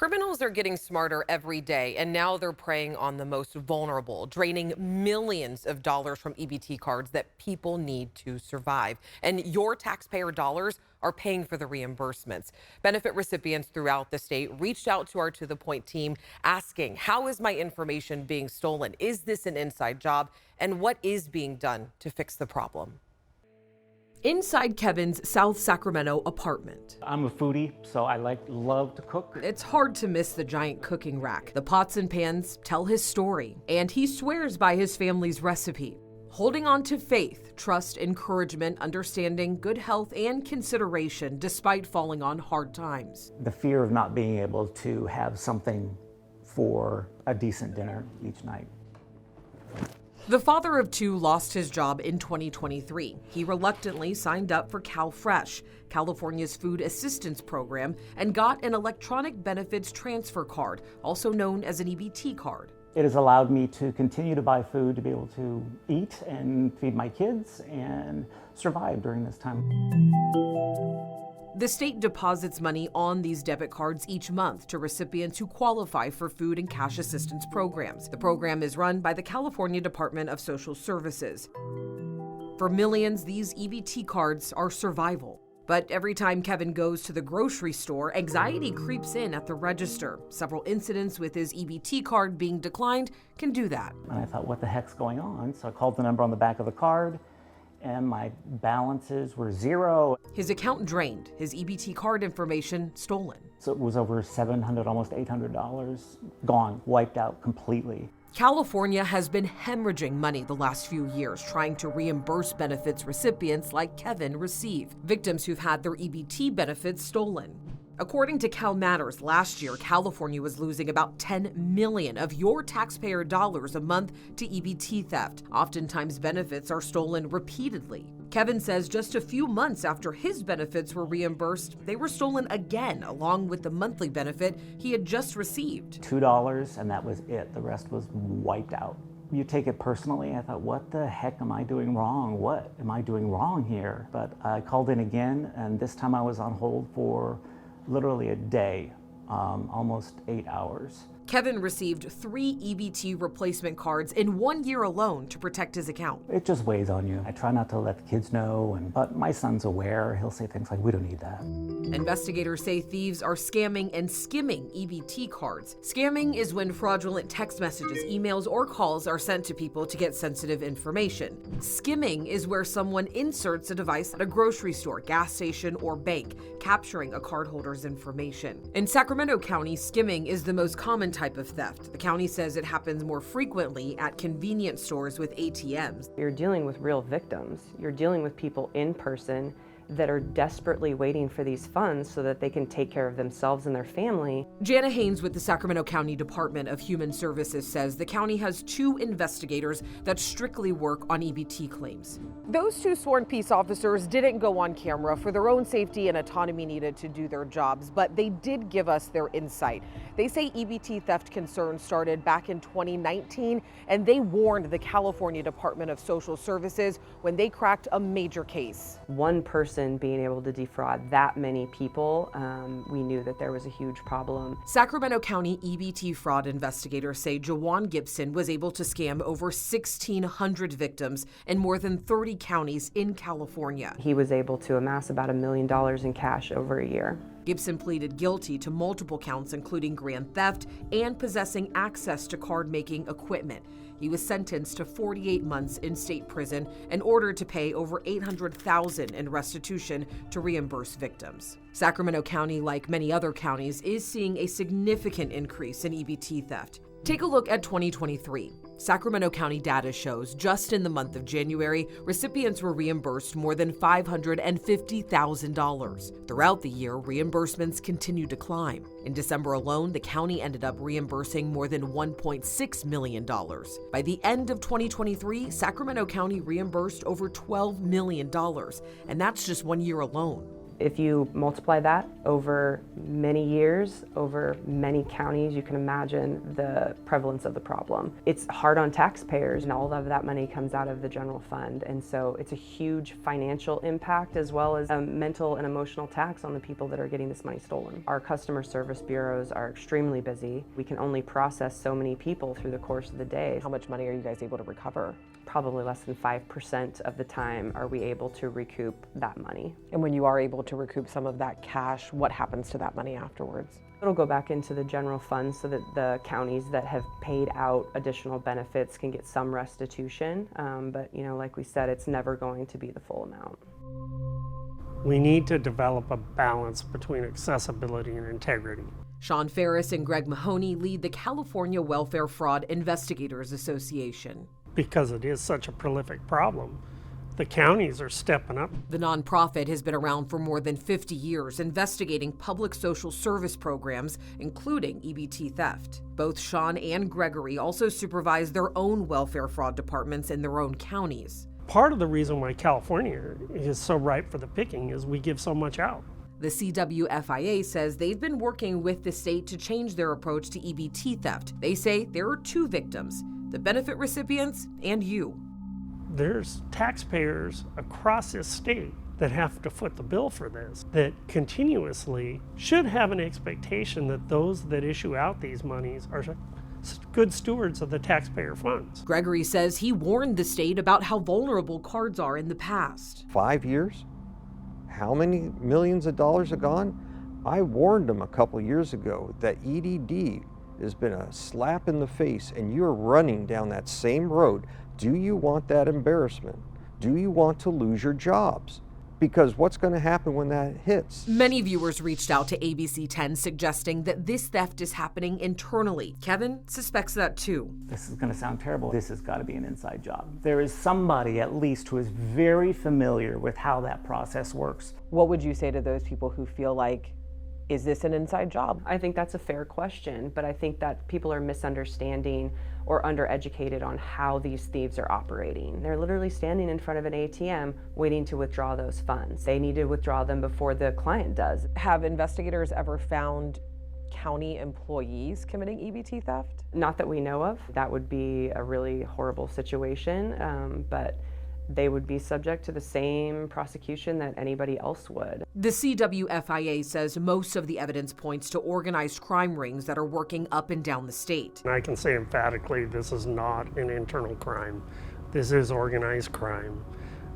Criminals are getting smarter every day, and now they're preying on the most vulnerable, draining millions of dollars from EBT cards that people need to survive. And your taxpayer dollars are paying for the reimbursements. Benefit recipients throughout the state reached out to our To The Point team asking, how is my information being stolen? Is this an inside job? And what is being done to fix the problem? Inside Kevin's South Sacramento apartment. I'm a foodie, so I love to cook. It's hard to miss the giant cooking rack. The pots and pans tell his story, and he swears by his family's recipe. Holding on to faith, trust, encouragement, understanding, good health, and consideration despite falling on hard times. The fear of not being able to have something for a decent dinner each night. The father of two lost his job in 2023. He reluctantly signed up for CalFresh, California's food assistance program, and got an electronic benefits transfer card, also known as an EBT card. It has allowed me to continue to buy food, to be able to eat and feed my kids and survive during this time. The state deposits money on these debit cards each month to recipients who qualify for food and cash assistance programs. The program is run by the California Department of Social Services. For millions, these EBT cards are survival. But every time Kevin goes to the grocery store, anxiety creeps in at the register. Several incidents with his EBT card being declined can do that. And I thought, what the heck's going on? So I called the number on the back of the card, and my balances were zero. His account drained, his EBT card information stolen. So it was over $700, almost $800 gone, wiped out completely. California has been hemorrhaging money the last few years, trying to reimburse benefits recipients like Kevin receive, victims who've had their EBT benefits stolen. According to Cal Matters, last year, California was losing about $10 million of your taxpayer dollars a month to EBT theft. Oftentimes, benefits are stolen repeatedly. Kevin says just a few months after his benefits were reimbursed, they were stolen again, along with the monthly benefit he had just received. $2, and that was it. The rest was wiped out. You take it personally. I thought, what the heck am I doing wrong? What am I doing wrong here? But I called in again, and this time I was on hold for literally a day, almost 8 hours. Kevin received 3 EBT replacement cards in 1 year alone to protect his account. It just weighs on you. I try not to let the kids know, but my son's aware. He'll say things like, we don't need that. Investigators say thieves are scamming and skimming EBT cards. Scamming is when fraudulent text messages, emails, or calls are sent to people to get sensitive information. Skimming is where someone inserts a device at a grocery store, gas station, or bank, capturing a cardholder's information. In Sacramento County, skimming is the most common type of theft. The county says it happens more frequently at convenience stores with ATMs. You're dealing with real victims. You're dealing with people in person that are desperately waiting for these funds so that they can take care of themselves and their family. Jana Haynes with the Sacramento County Department of Human Services says the county has 2 investigators that strictly work on EBT claims. Those 2 sworn peace officers didn't go on camera for their own safety and autonomy needed to do their jobs, but they did give us their insight. They say EBT theft concerns started back in 2019, and they warned the California Department of Social Services when they cracked a major case. One person being able to defraud that many people, we knew that there was a huge problem. Sacramento County EBT fraud investigators say Jawan Gibson was able to scam over 1,600 victims in more than 30 counties in California. He was able to amass about $1 million in cash over a year. Gibson pleaded guilty to multiple counts, including grand theft and possessing access to card-making equipment. He was sentenced to 48 months in state prison and ordered to pay over $800,000 in restitution to reimburse victims. Sacramento County, like many other counties, is seeing a significant increase in EBT theft. Take a look at 2023. Sacramento County data shows just in the month of January, recipients were reimbursed more than $550,000. Throughout the year, reimbursements continued to climb. In December alone, the county ended up reimbursing more than $1.6 million. By the end of 2023, Sacramento County reimbursed over $12 million, and that's just 1 year alone. If you multiply that over many years, over many counties, you can imagine the prevalence of the problem. It's hard on taxpayers, and all of that money comes out of the general fund. And so it's a huge financial impact as well as a mental and emotional tax on the people that are getting this money stolen. Our customer service bureaus are extremely busy. We can only process so many people through the course of the day. How much money are you guys able to recover? Probably less than 5% of the time are we able to recoup that money. And when you are able to recoup some of that cash, what happens to that money afterwards? It'll go back into the general fund so that the counties that have paid out additional benefits can get some restitution. But like we said, it's never going to be the full amount. We need to develop a balance between accessibility and integrity. Sean Ferris and Greg Mahoney lead the California Welfare Fraud Investigators Association. Because it is such a prolific problem, the counties are stepping up. The nonprofit has been around for more than 50 years, investigating public social service programs, including EBT theft. Both Sean and Gregory also supervise their own welfare fraud departments in their own counties. Part of the reason why California is so ripe for the picking is we give so much out. The CWFIA says they've been working with the state to change their approach to EBT theft. They say there are two victims: the benefit recipients and you. There's taxpayers across this state that have to foot the bill for this, that continuously should have an expectation that those that issue out these monies are good stewards of the taxpayer funds. Gregory says he warned the state about how vulnerable cards are in the past. 5 years? How many millions of dollars have gone? I warned them a couple years ago that EDD has been a slap in the face, and you're running down that same road. Do you want that embarrassment? Do you want to lose your jobs? Because what's going to happen when that hits? Many viewers reached out to ABC 10 suggesting that this theft is happening internally. Kevin suspects that too. This is going to sound terrible. This has got to be an inside job. There is somebody at least who is very familiar with how that process works. What would you say to those people who feel like, is this an inside job? I think that's a fair question, but I think that people are misunderstanding or undereducated on how these thieves are operating. They're literally standing in front of an ATM waiting to withdraw those funds. They need to withdraw them before the client does. Have investigators ever found county employees committing EBT theft? Not that we know of. That would be a really horrible situation, but they would be subject to the same prosecution that anybody else would. The CWFIA says most of the evidence points to organized crime rings that are working up and down the state. And I can say emphatically, this is not an internal crime. This is organized crime.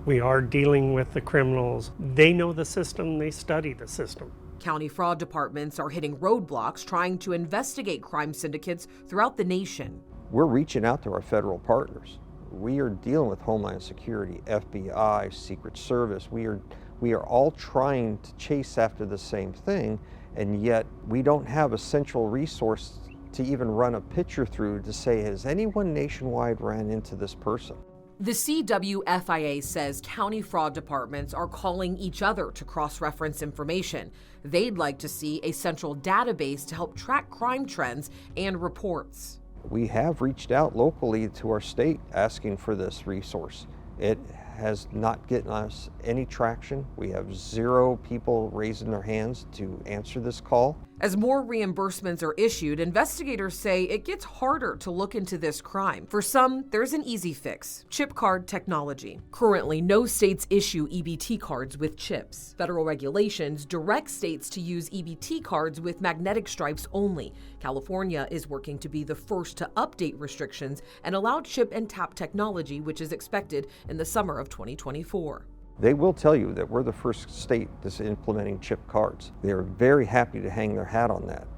We are dealing with the criminals. They know the system, they study the system. County fraud departments are hitting roadblocks trying to investigate crime syndicates throughout the nation. We're reaching out to our federal partners. We are dealing with Homeland Security, FBI, Secret Service. We are all trying to chase after the same thing, and yet we don't have a central resource to even run a picture through to say, has anyone nationwide ran into this person? The CWFIA says county fraud departments are calling each other to cross-reference information. They'd like to see a central database to help track crime trends and reports. We have reached out locally to our state asking for this resource. It has not gotten us any traction. We have 0 people raising their hands to answer this call. As more reimbursements are issued, investigators say it gets harder to look into this crime. For some, there's an easy fix: chip card technology. Currently, no states issue EBT cards with chips. Federal regulations direct states to use EBT cards with magnetic stripes only. California is working to be the first to update restrictions and allow chip and tap technology, which is expected in the summer of 2024. They will tell you that we're the first state that's implementing chip cards. They are very happy to hang their hat on that.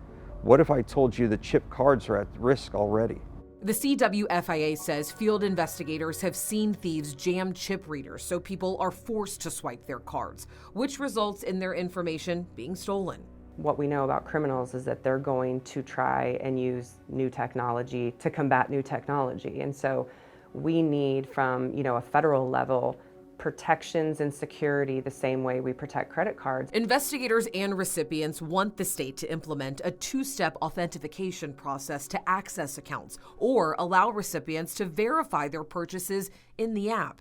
What if I told you the chip cards are at risk already? The CWFIA says field investigators have seen thieves jam chip readers so people are forced to swipe their cards, which results in their information being stolen. What we know about criminals is that they're going to try and use new technology to combat new technology. And so we need, from a federal level, protections and security the same way we protect credit cards. Investigators and recipients want the state to implement a 2-step authentication process to access accounts or allow recipients to verify their purchases in the app.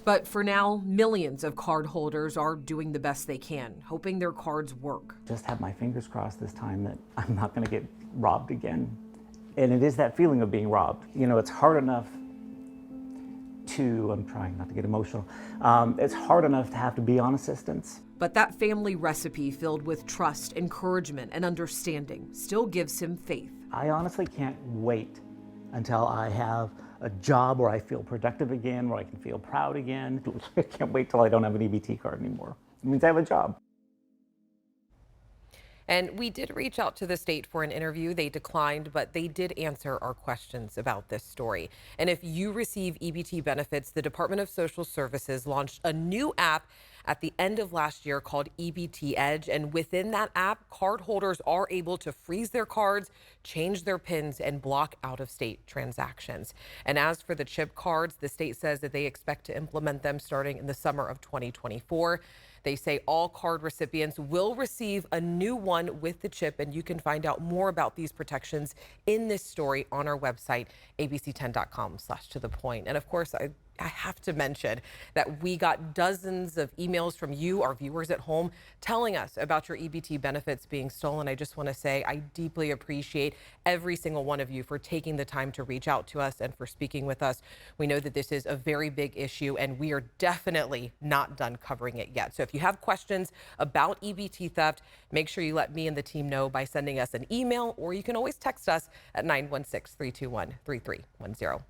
But for now, millions of card holders are doing the best they can, hoping their cards work. Just have my fingers crossed this time that I'm not going to get robbed again. And it is that feeling of being robbed. You know, it's hard enough to, I'm trying not to get emotional, it's hard enough to have to be on assistance. But that family recipe filled with trust, encouragement, and understanding still gives him faith. I honestly can't wait until I have a job where I feel productive again, where I can feel proud again. I can't wait till I don't have an EBT card anymore. It means I have a job. And we did reach out to the state for an interview. They declined, but they did answer our questions about this story. And if you receive EBT benefits, the Department of Social Services launched a new app at the end of last year called EBT Edge. And within that app, cardholders are able to freeze their cards, change their PINs, and block out-of-state transactions. And as for the chip cards, the state says that they expect to implement them starting in the summer of 2024. They say all card recipients will receive a new one with the chip, and you can find out more about these protections in this story on our website, abc10.com/to-the-point. And of course, I have to mention that we got dozens of emails from you, our viewers at home, telling us about your EBT benefits being stolen. I just want to say I deeply appreciate every single one of you for taking the time to reach out to us and for speaking with us. We know that this is a very big issue, and we are definitely not done covering it yet. So if you have questions about EBT theft, make sure you let me and the team know by sending us an email, or you can always text us at 916-321-3310.